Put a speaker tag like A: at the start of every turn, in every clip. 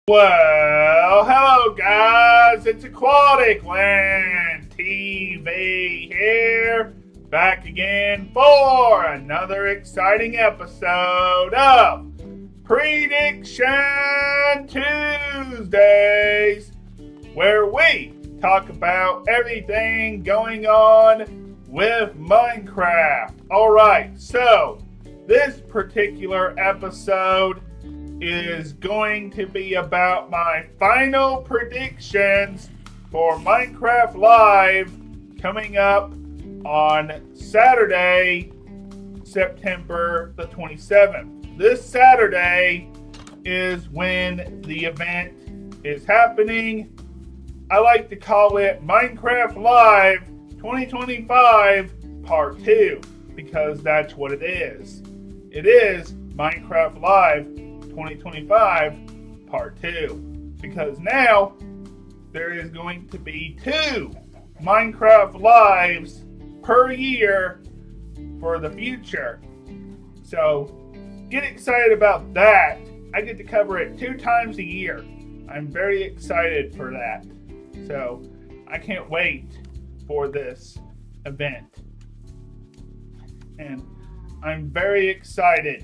A: Well, hello guys, it's Aquatic Land TV here, back again for another exciting episode of Prediction Tuesdays, where we talk about everything going on with Minecraft. Alright, so this particular episode is going to be about my final predictions for Minecraft Live coming up on Saturday, September the 27th. This Saturday is when the event is happening. I like to call it Minecraft Live 2025 Part 2 because that's what it is. It is Minecraft Live 2025 Part 2 because now there is going to be 2 Minecraft Lives per year for the future. So get excited about that. I get to cover it 2 times a year. I'm very excited for that. So I can't wait for this event. And I'm very excited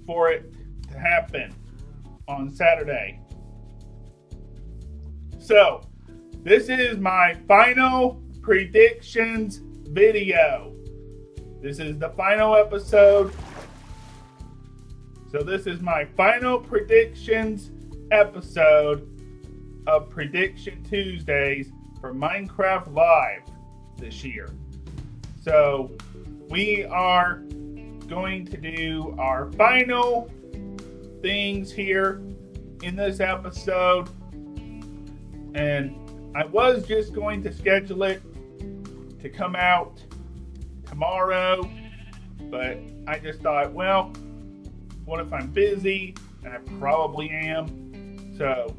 A: for it to happen on Saturday. So, this is my final predictions video. This is the final episode. So this is my final predictions episode of Prediction Tuesdays for Minecraft Live this year. So, we are going to do our final things here in this episode, and I was just going to schedule it to come out tomorrow, but I just thought, well, what if I'm busy? And I probably am. So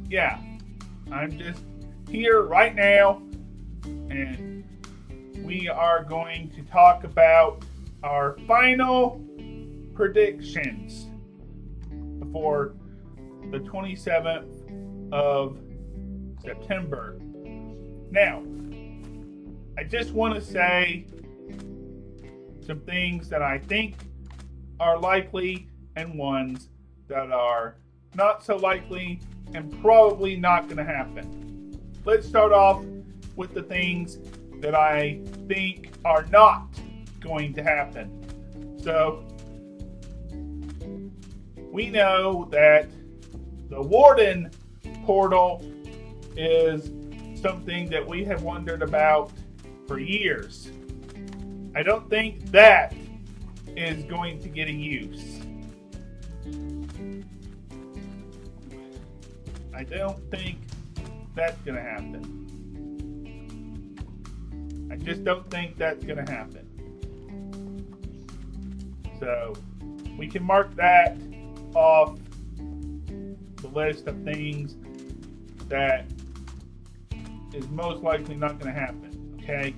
A: yeah, I'm just here right now, and we are going to talk about our final predictions for the 27th of September. Now, I just want to say some things that I think are likely and ones that are not so likely and probably not going to happen. Let's start off with the things that I think are not going to happen. So, we know that the Warden portal is something that we have wondered about for years. I don't think that is going to get a use. I don't think that's going to happen. I just don't think that's going to happen. So, we can mark that off the list of things that is most likely not going to happen, okay?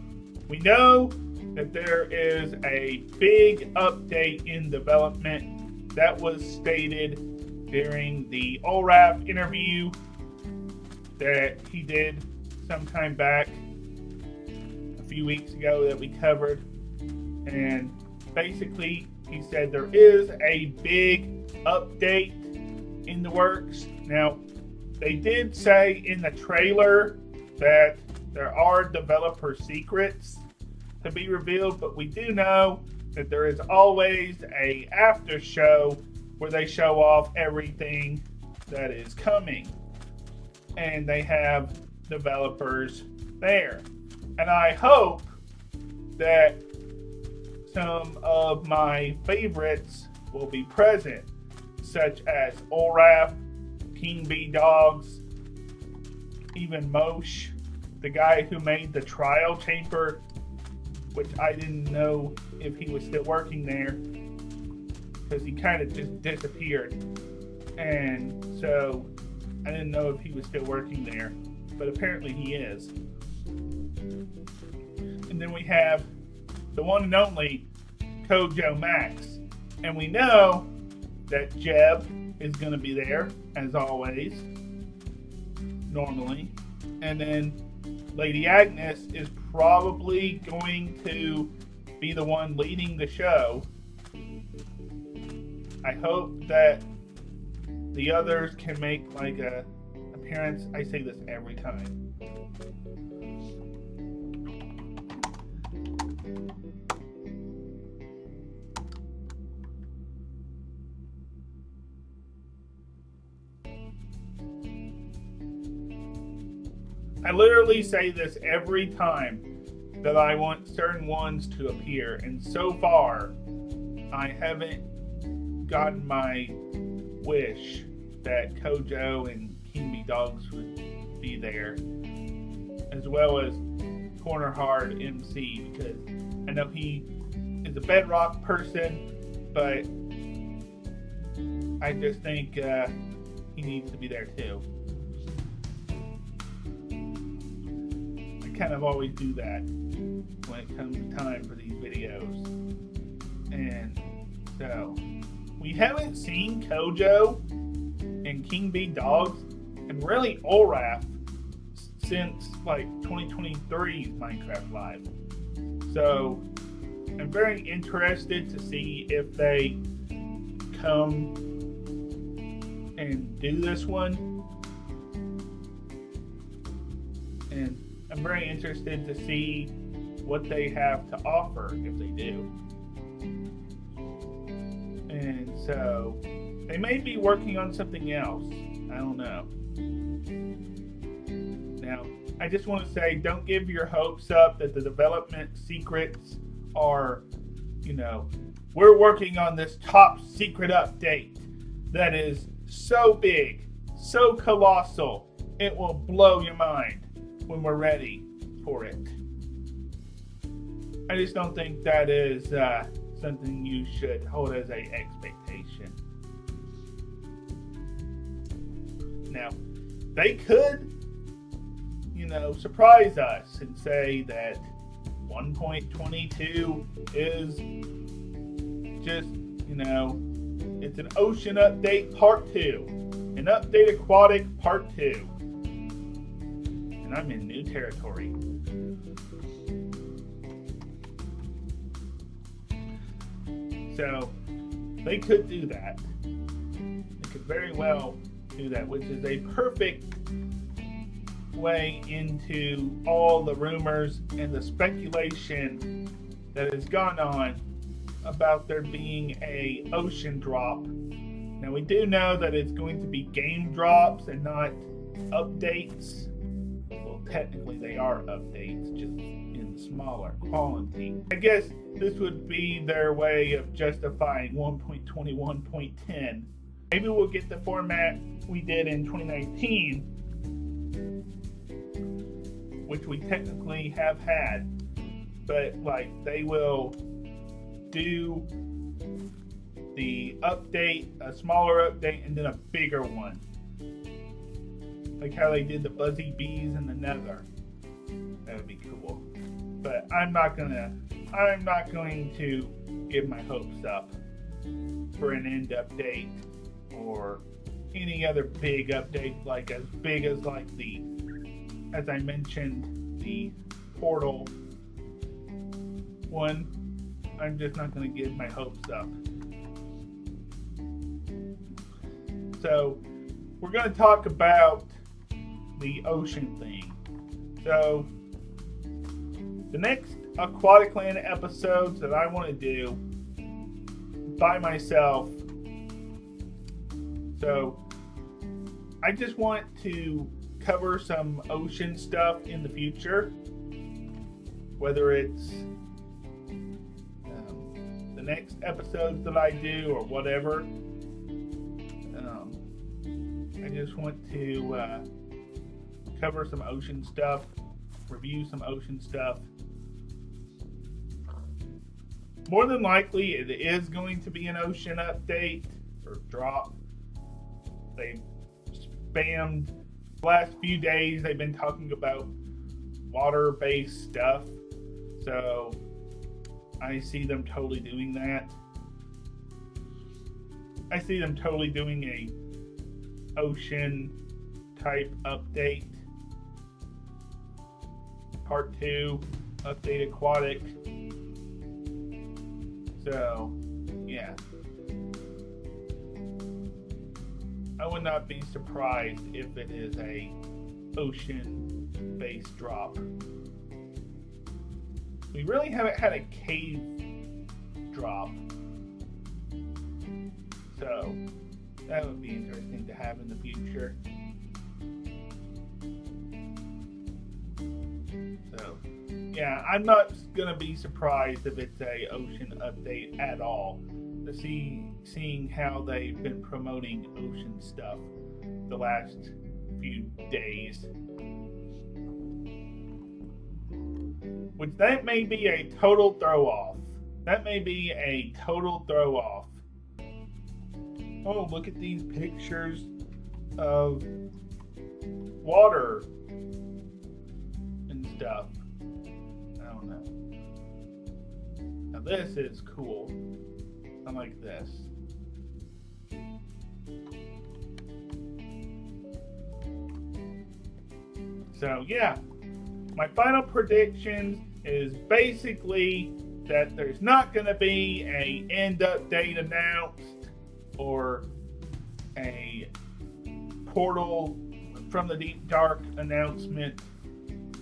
A: We know that there is a big update in development that was stated during the Olaf interview that he did sometime back a few weeks ago that we covered. And basically, he said there is a big update in the works. Now, they did say in the trailer that there are developer secrets to be revealed, but we do know that there is always a after show where they show off everything that is coming. And they have developers there. And I hope that some of my favorites will be present, such as Olaf, King B Dogs, even Mosh, the guy who made the trial chamber, which I didn't know if he was still working there because he kind of just disappeared, and so I didn't know if he was still working there, but apparently he is. And then we have the one and only Kojo Max. And we know that Jeb is going to be there, as always, normally. And then Lady Agnes is probably going to be the one leading the show. I hope that the others can make like a appearance. I say this every time. I literally say this every time that I want certain ones to appear, and so far I haven't gotten my wish that Kojo and King B Dogs would be there, as well as Corner Hard MC, because I know he is a Bedrock person, but I just think he needs to be there too. I kind of always do that when it comes to time for these videos. And so, we haven't seen Kojo and King B Dogs and really Olaf since like 2023's Minecraft Live. So, I'm very interested to see if they come and do this one. And I'm very interested to see what they have to offer if they do. And so, they may be working on something else. I don't know. Now, I just want to say, don't give your hopes up that the development secrets are, we're working on this top secret update that is so big, so colossal, it will blow your mind when we're ready for it. I just don't think that is something you should hold as an expectation. Now, they could, surprise us and say that 1.22 is just, it's an Ocean Update Part 2, an Update Aquatic Part 2. And I'm in new territory. So, they could do that. They could very well do that, which is a perfect way into all the rumors and the speculation that has gone on about there being a ocean drop. Now, we do know that it's going to be game drops and not updates. Well, technically they are updates, just in smaller quality. I guess this would be their way of justifying 1.21.10. Maybe we'll get the format we did in 2019, which we technically have had, but they will do the update, a smaller update, and then a bigger one. Like how they did the Buzzy Bees in the Nether. That would be cool. But I'm not going to give my hopes up for an end update or any other big update, as big as as I mentioned, the Portal one. I'm just not going to give my hopes up. So, we're going to talk about the ocean thing. So, the next Aquatic Land episodes that I want to do by myself. So, I just want to cover some ocean stuff in the future, whether it's the next episodes that I do or whatever. I just want to cover some ocean stuff, review some ocean stuff. More than likely, it is going to be an ocean update or drop. They've spammed the last few days. They've been talking about water-based stuff. So I see them totally doing that. I see them totally doing a ocean type update. Part 2, update aquatic. So, yeah. I would not be surprised if it is a ocean-based drop. We really haven't had a cave drop. So, that would be interesting to have in the future. So, yeah, I'm not going to be surprised if it's a ocean update at all. To seeing how they've been promoting ocean stuff the last few days. Which that may be a total throw off. That may be a total throw off. Oh, look at these pictures of water and stuff. I don't know. Now this is cool. I like this. So yeah, my final predictions is basically that there's not going to be a end update announced or a Portal from the Deep Dark announcement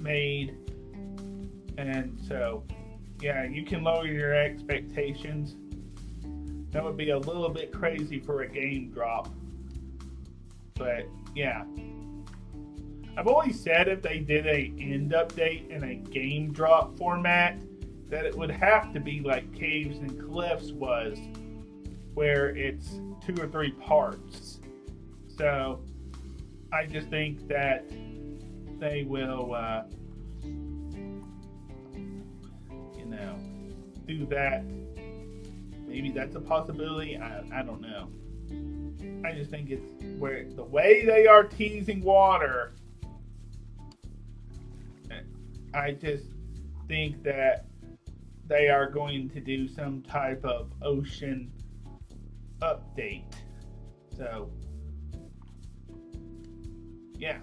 A: made, and so yeah, you can lower your expectations. That would be a little bit crazy for a game drop. But yeah. I've always said if they did a end update in a game drop format, that it would have to be like Caves and Cliffs was, where it's 2 or 3 parts. So I just think that they will do that. Maybe that's a possibility. I don't know. I just think it's where the way they are teasing water. I just think that they are going to do some type of ocean update. So, yeah.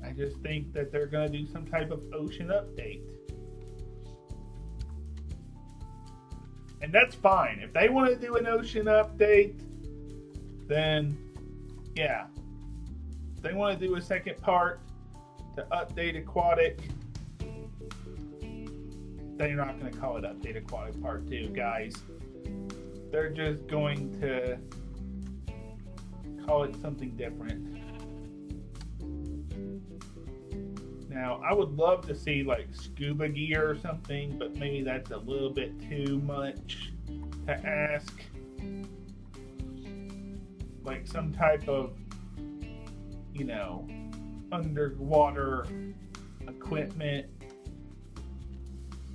A: I just think that they're going to do some type of ocean update. And that's fine. If they want to do an ocean update, then yeah. If they want to do a second part to update Aquatic, they're not going to call it Update Aquatic Part 2, guys. They're just going to call it something different. Now, I would love to see like scuba gear or something, but maybe that's a little bit too much to ask. Like some type of, underwater equipment.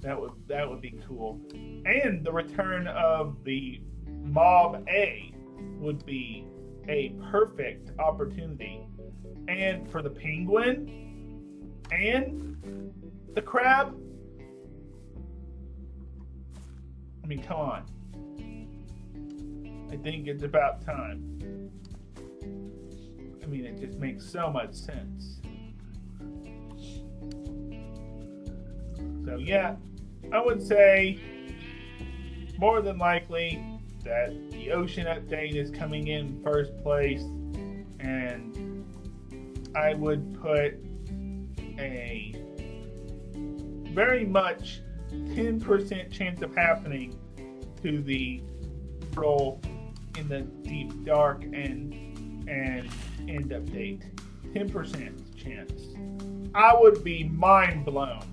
A: That would be cool. And the return of the Mob A would be a perfect opportunity. And for the penguin and the crab, I mean, come on. I think it's about time. I mean, it just makes so much sense. So yeah, I would say more than likely that the ocean update is coming in first place, and I would put a very much 10% chance of happening to the role in the Deep Dark and end update. 10% chance. I would be mind blown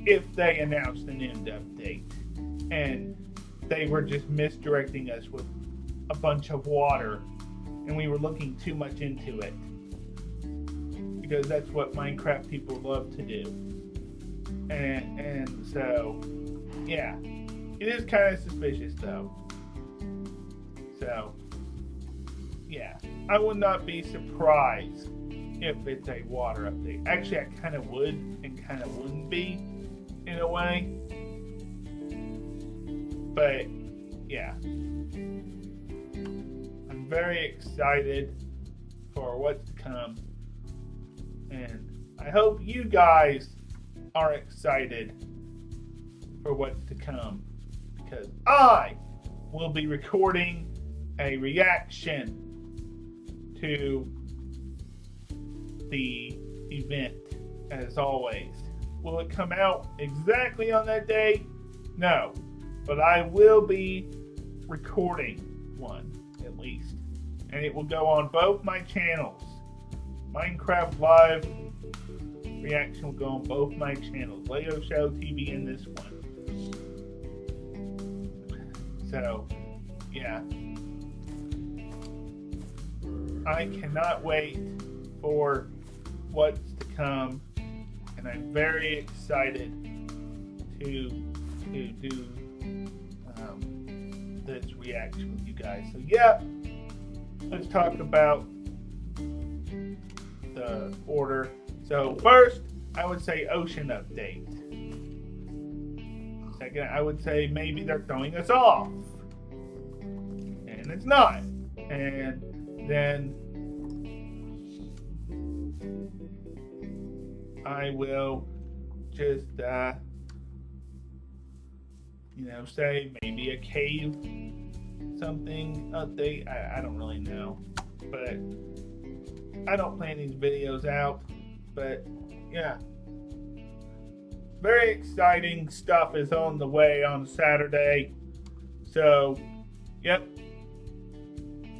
A: if they announced an end update and they were just misdirecting us with a bunch of water and we were looking too much into it, because that's what Minecraft people love to do. And so yeah, it is kind of suspicious though. So yeah, I would not be surprised if it's a water update. Actually, I kind of would and kind of wouldn't be in a way. But yeah, I'm very excited for what's to come. And I hope you guys are excited for what's to come, because I will be recording a reaction to the event as always. Will it come out exactly on that day? No, but I will be recording one at least, and it will go on both my channels. Minecraft Live reaction will go on both my channels, Lego Show TV and this one. So, yeah. I cannot wait for what's to come, and I'm very excited to do this reaction with you guys. So, yeah, let's talk about the order. So, first, I would say Ocean Update. Second, I would say maybe they're throwing us off. And it's not. And then I will just, say maybe a cave something update. I don't really know. But I don't plan these videos out. But, yeah. Very exciting stuff is on the way on Saturday. So, yep.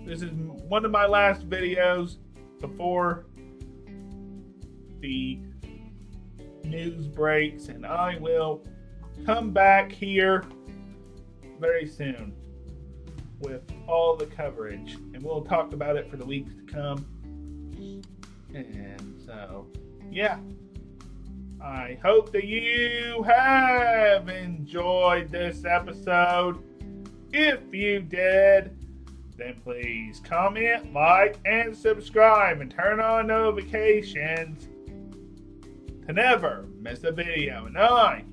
A: This is one of my last videos before the news breaks, and I will come back here very soon with all the coverage, and we'll talk about it for the weeks to come. And so, yeah. I hope that you have enjoyed this episode. If you did, then please comment, like, and subscribe, and turn on notifications to never miss a video. And I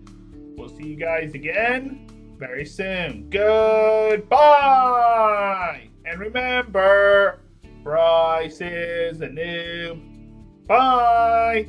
A: will see you guys again very soon. Goodbye! And remember, Bryce is a noob. Bye!